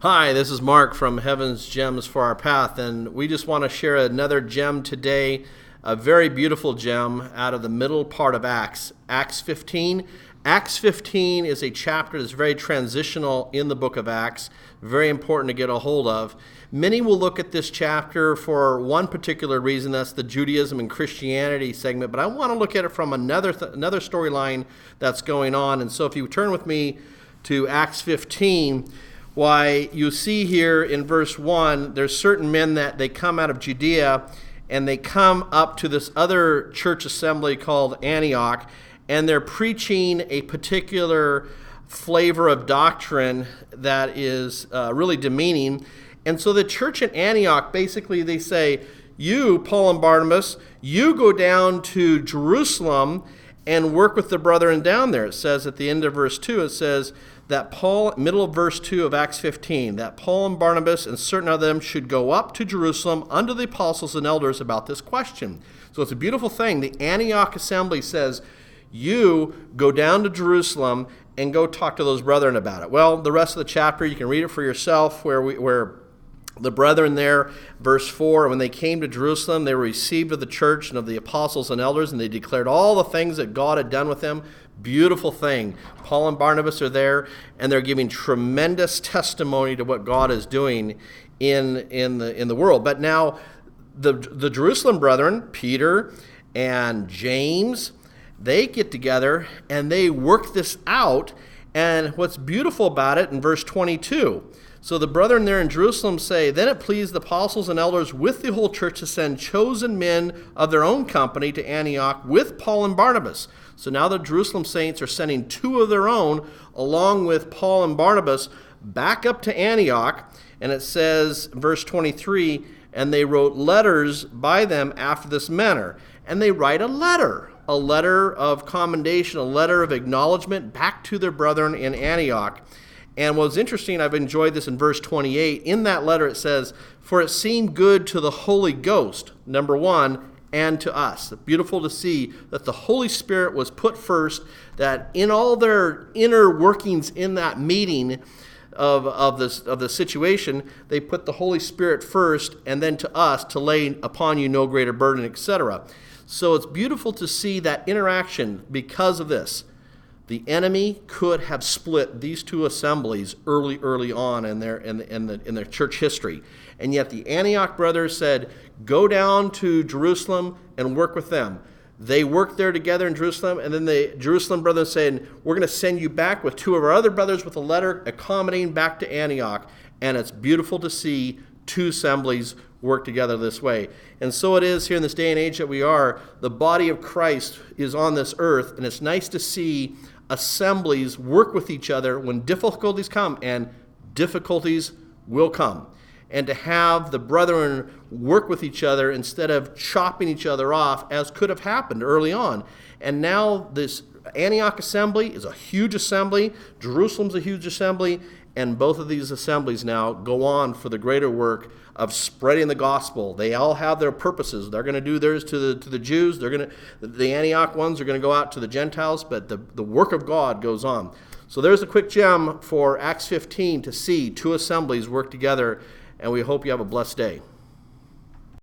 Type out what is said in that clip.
Hi, this is Mark from Heaven's Gems for Our Path, and we just want to share another gem today, a very beautiful gem out of the middle part of Acts, Acts 15. Acts 15 is a chapter that's very transitional in the book of Acts, very important to get a hold of. Many will look at this chapter for one particular reason, that's the Judaism and Christianity segment, but I want to look at it from another storyline that's going on. And so if you turn with me to Acts 15, why you see here in verse 1, there's certain men that they come out of Judea and they come up to this other church assembly called Antioch, and they're preaching a particular flavor of doctrine that is really demeaning. And so the church at Antioch, basically they say, you, Paul and Barnabas, you go down to Jerusalem and work with the brethren down there. It says at the end of verse 2, it says that Paul, middle of verse 2 of Acts 15, that Paul and Barnabas and certain of them should go up to Jerusalem under the apostles and elders about this question. So it's a beautiful thing. The Antioch assembly says, you go down to Jerusalem and go talk to those brethren about it. Well, the rest of the chapter, you can read it for yourself, where the brethren there, verse 4, when they came to Jerusalem, they were received of the church and of the apostles and elders, and they declared all the things that God had done with them. Beautiful thing. Paul and Barnabas are there, and they're giving tremendous testimony to what God is doing in the world. But now, the Jerusalem brethren, Peter and James, they get together and they work this out. And what's beautiful about it in verse 22, so the brethren there in Jerusalem say, then it pleased the apostles and elders with the whole church to send chosen men of their own company to Antioch with Paul and Barnabas. So now the Jerusalem saints are sending two of their own along with Paul and Barnabas back up to Antioch. And it says, verse 23, and they wrote letters by them after this manner. And they write a letter of commendation, a letter of acknowledgement back to their brethren in Antioch. And what's interesting, I've enjoyed this in verse 28. In that letter it says, for it seemed good to the Holy Ghost, number one, and to us. It's beautiful to see that the Holy Spirit was put first, that in all their inner workings in that meeting of the situation, they put the Holy Spirit first, and then to us, to lay upon you no greater burden, etc. So it's beautiful to see that interaction because of this. The enemy could have split these two assemblies early on in their church history. And yet the Antioch brothers said, go down to Jerusalem and work with them. They worked there together in Jerusalem, and then the Jerusalem brothers said, we're going to send you back with two of our other brothers with a letter accommodating back to Antioch. And it's beautiful to see two assemblies work together this way. And so it is here in this day and age that we are. The body of Christ is on this earth, and it's nice to see assemblies work with each other when difficulties come, and difficulties will come. And to have the brethren work with each other instead of chopping each other off, as could have happened early on. And now this Antioch assembly is a huge assembly. Jerusalem's a huge assembly. And both of these assemblies now go on for the greater work of spreading the gospel. They all have their purposes. They're going to do theirs to the Jews. The Antioch ones are going to go out to the Gentiles, but the work of God goes on. So there's a quick gem for Acts 15 to see two assemblies work together, and we hope you have a blessed day.